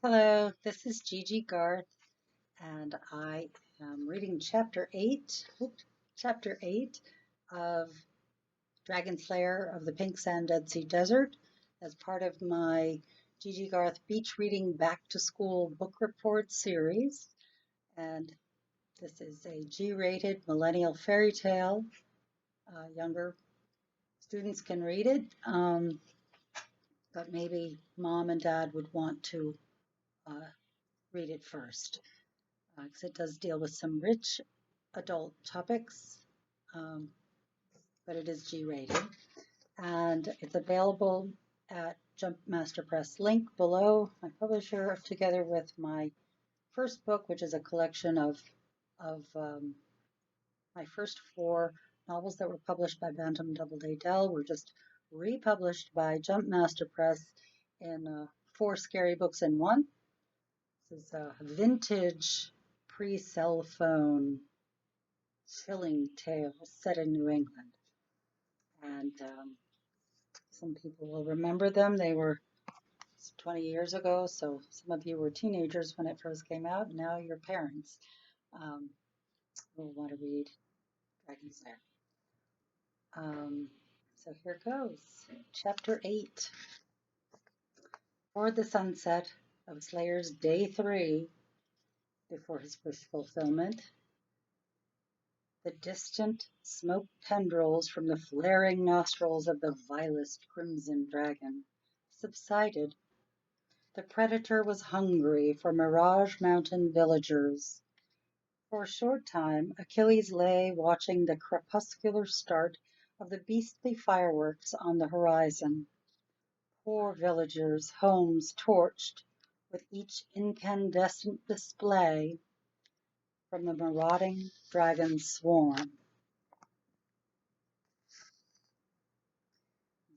Hello, this is Gigi Garth, and I am reading chapter 8 of Dragon Slayer of the Pink Sand Dead Sea Desert as part of my Gigi Garth Beach Reading Back to School Book Report series. And this is a G-rated millennial fairy tale. Younger students can read it, but maybe mom and dad would want to read it first. Because it does deal with some rich adult topics, um, but it is G-rated. And it's available at Jump Master Press link below, my publisher, together with my first book, which is a collection of my first 4 novels that were published by Bantam Doubleday Dell were just republished by Jump Master Press in 4 scary books in one. This is a vintage pre-cell phone chilling tale set in New England. And some people will remember them. They were 20 years ago, so some of you were teenagers when it first came out. Now you're parents um, will want to read Dragon Slayer. So here goes. Chapter 8. Toward the sunset of Slayer's day 3, before his wish fulfillment, the distant smoke tendrils from the flaring nostrils of the vilest crimson dragon subsided. The predator was hungry for Mirage Mountain villagers. For a short time, Achilles lay watching the crepuscular start of the beastly fireworks on the horizon. Poor villagers, homes torched with each incandescent display from the marauding dragon swarm.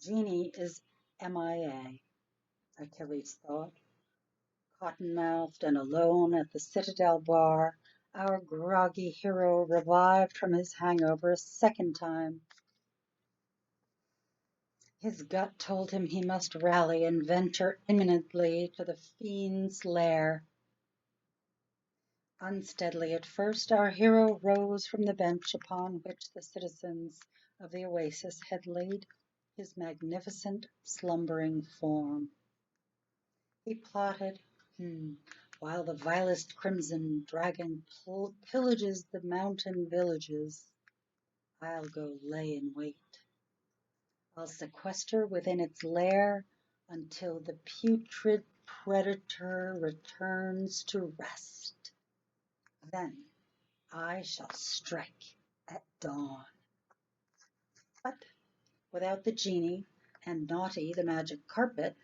Genie is MIA, Achilles thought. Cotton-mouthed and alone at the Citadel bar, our groggy hero revived from his hangover a second time. His gut told him he must rally and venture imminently to the fiend's lair. Unsteadily at first, our hero rose from the bench upon which the citizens of the oasis had laid his magnificent slumbering form. He plotted, while the vilest crimson dragon pillages the mountain villages, I'll go lay in wait. I'll sequester within its lair until the putrid predator returns to rest. Then I shall strike at dawn. But without the genie and Naughty the magic carpet,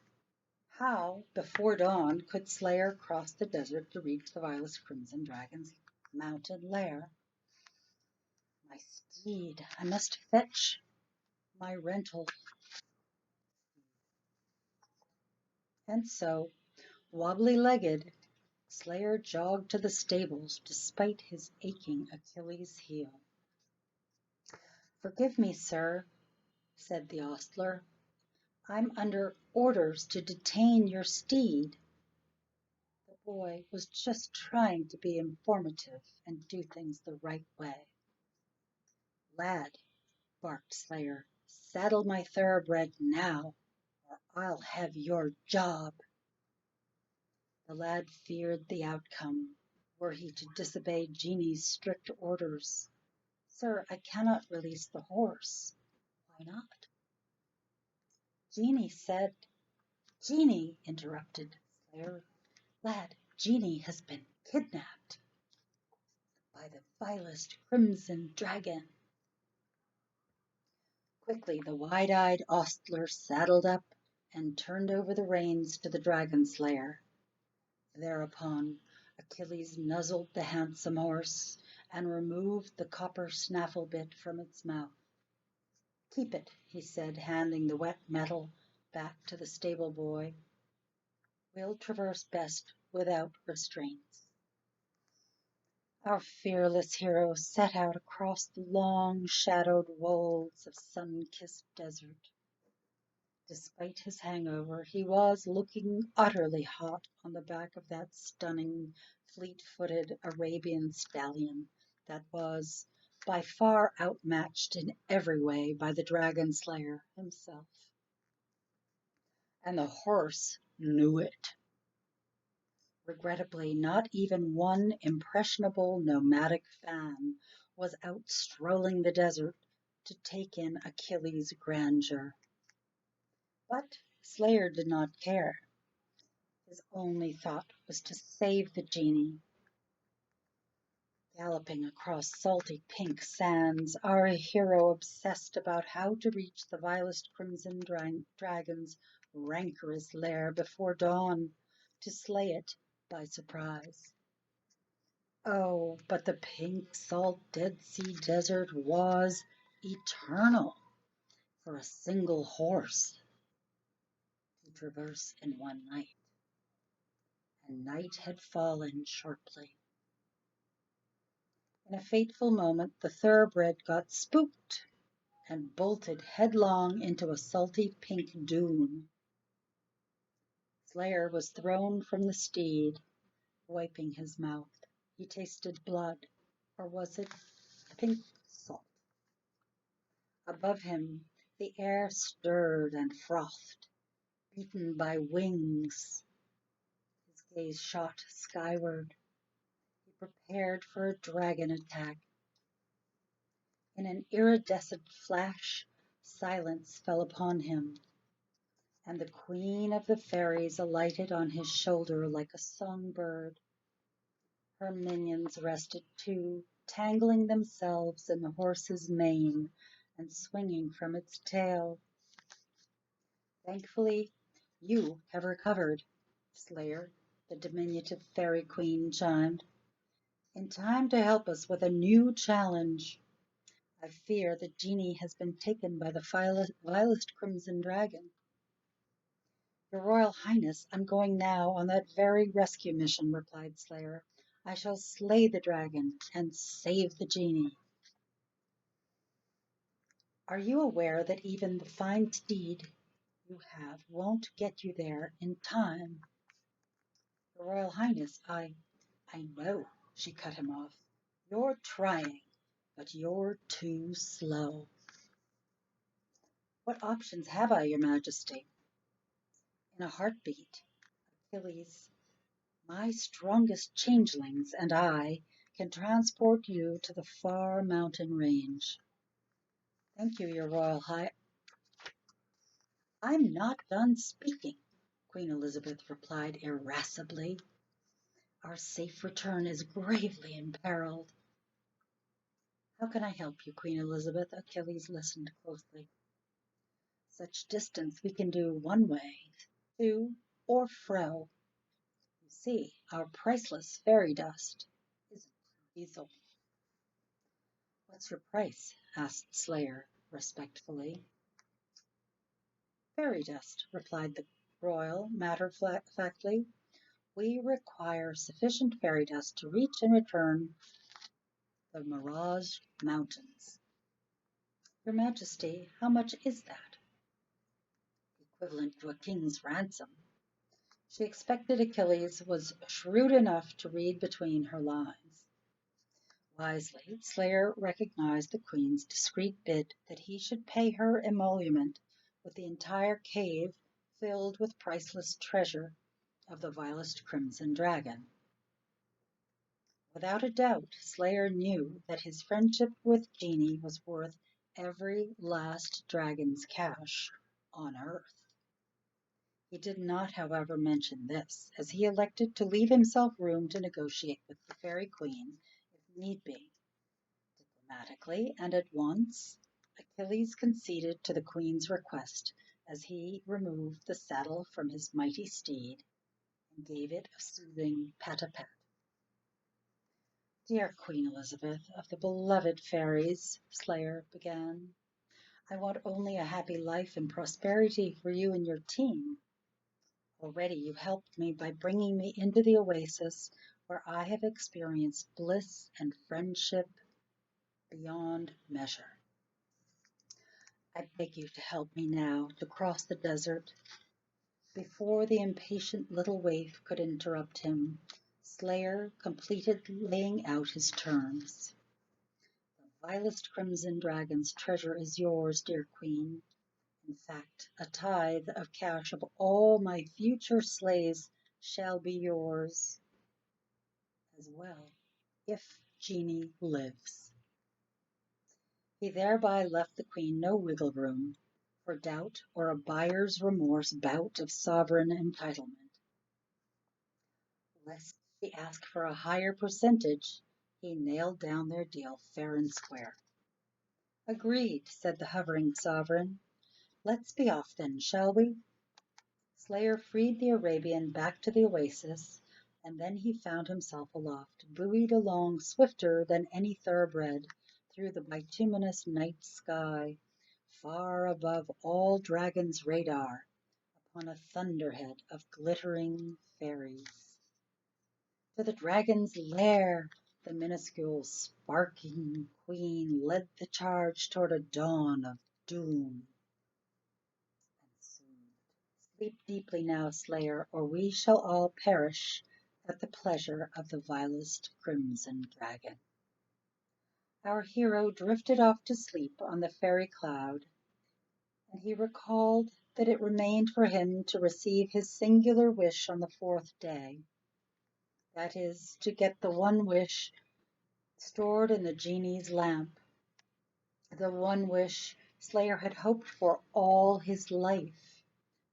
how, before dawn, could Slayer cross the desert to reach the vilest crimson dragon's mountain lair? My steed, I must fetch my rental. And so, wobbly-legged, Slayer jogged to the stables despite his aching Achilles' heel. "Forgive me, sir," said the ostler. "I'm under orders to detain your steed." The boy was just trying to be informative and do things the right way. "Lad," barked Slayer, "saddle my thoroughbred now, or I'll have your job." The lad feared the outcome, were he to disobey Genie's strict orders. "Sir, I cannot release the horse." "Why not?" "Genie said—" "Genie," interrupted Slayer. "Lad, Genie has been kidnapped by the vilest crimson dragon." Quickly the wide-eyed ostler saddled up and turned over the reins to the dragon slayer. Thereupon Achilles nuzzled the handsome horse and removed the copper snaffle bit from its mouth. "Keep it," he said, handing the wet metal back to the stable boy. "We'll traverse best without restraints." Our fearless hero set out across the long shadowed wolds of sun-kissed desert. Despite his hangover, he was looking utterly hot on the back of that stunning, fleet-footed Arabian stallion that was by far outmatched in every way by the dragon slayer himself. And the horse knew it. Regrettably, not even one impressionable nomadic fan was out strolling the desert to take in Achilles' grandeur. But Slayer did not care. His only thought was to save the genie. Galloping across salty pink sands, our hero obsessed about how to reach the vilest crimson dragon's rancorous lair before dawn, to slay it by surprise. Oh, but the pink salt Dead Sea desert was eternal for a single horse to traverse in one night. And night had fallen sharply. In a fateful moment, the thoroughbred got spooked and bolted headlong into a salty pink dune. Slayer was thrown from the steed, wiping his mouth. He tasted blood, or was it pink salt? Above him, the air stirred and frothed, beaten by wings. His gaze shot skyward. He prepared for a dragon attack. In an iridescent flash, silence fell upon him, and the queen of the fairies alighted on his shoulder like a songbird. Her minions rested too, tangling themselves in the horse's mane and swinging from its tail. Thankfully, you have recovered, Slayer, the diminutive fairy queen chimed, in time to help us with a new challenge. I fear the genie has been taken by the vilest crimson dragon. Your Royal Highness, I'm going now on that very rescue mission, replied Slayer. I shall slay the dragon and save the genie. Are you aware that even the fine steed you have won't get you there in time? Your Royal Highness, I know, she cut him off. You're trying, but you're too slow. What options have I, Your Majesty? In a heartbeat, Achilles, my strongest changelings, and I can transport you to the far mountain range. Thank you, Your Royal High. I'm not done speaking, Queen Elizabeth replied irascibly. Our safe return is gravely imperiled. How can I help you, Queen Elizabeth? Achilles listened closely. Such distance we can do one way, to or fro. You see, our priceless fairy dust isn't diesel. What's your price? Asked Slayer respectfully. Fairy dust, replied the royal matter-of-factly. We require sufficient fairy dust to reach and return the Mirage Mountains. Your Majesty, how much is that? Equivalent to a king's ransom. She expected Achilles was shrewd enough to read between her lines. Wisely, Slayer recognized the queen's discreet bid that he should pay her emolument with the entire cave filled with priceless treasure of the vilest crimson dragon. Without a doubt, Slayer knew that his friendship with Genie was worth every last dragon's cash on Earth. He did not, however, mention this, as he elected to leave himself room to negotiate with the Fairy Queen, if need be. Diplomatically and at once, Achilles conceded to the Queen's request as he removed the saddle from his mighty steed and gave it a soothing pat-a-pat. Dear Queen Elizabeth of the beloved fairies, Slayer began, I want only a happy life and prosperity for you and your team. Already you helped me by bringing me into the oasis where I have experienced bliss and friendship beyond measure. I beg you to help me now to cross the desert. Before the impatient little waif could interrupt him, Slayer completed laying out his terms. The vilest crimson dragon's treasure is yours, dear queen. In fact, a tithe of cash of all my future slaves shall be yours as well, if Genie lives. He thereby left the queen no wiggle room for doubt or a buyer's remorse bout of sovereign entitlement. Lest she ask for a higher percentage, he nailed down their deal fair and square. Agreed, said the hovering sovereign. Let's be off then, shall we? Slayer freed the Arabian back to the oasis, and then he found himself aloft, buoyed along swifter than any thoroughbred through the bituminous night sky, far above all Dragon's radar, upon a thunderhead of glittering fairies. To the Dragon's lair, the minuscule sparking queen led the charge toward a dawn of doom. Sleep deeply now, Slayer, or we shall all perish at the pleasure of the vilest crimson dragon. Our hero drifted off to sleep on the fairy cloud, and he recalled that it remained for him to receive his singular wish on the fourth day. That is, to get the one wish stored in the genie's lamp, the one wish Slayer had hoped for all his life.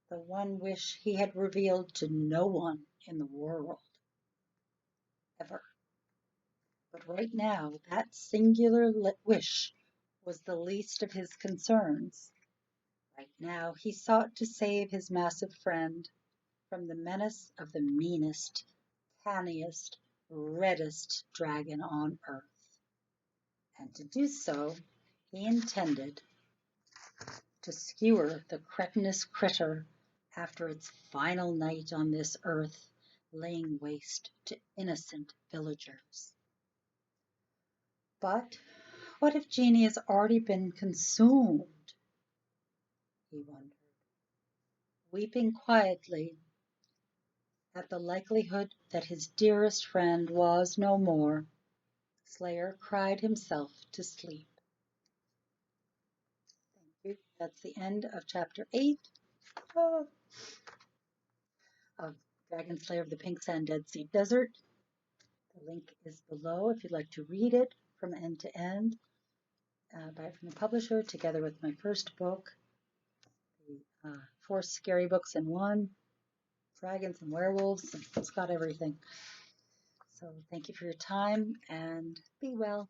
The one wish he had revealed to no one in the world, ever. But right now, that singular wish was the least of his concerns. Right now, he sought to save his massive friend from the menace of the meanest, canniest, reddest dragon on earth. And to do so, he intended to skewer the cretinous critter after its final night on this earth, laying waste to innocent villagers. But what if Genie has already been consumed? He wondered, weeping quietly at the likelihood that his dearest friend was no more. Slayer cried himself to sleep. Thank you. That's the end of chapter 8 of Dragon Slayer of the Pink Sand Dead Sea Desert. The link is below if you'd like to read it from end to end. Buy it from the publisher together with my first book, the 4 scary books in one, dragons and werewolves. It's got everything. So thank you for your time and be well.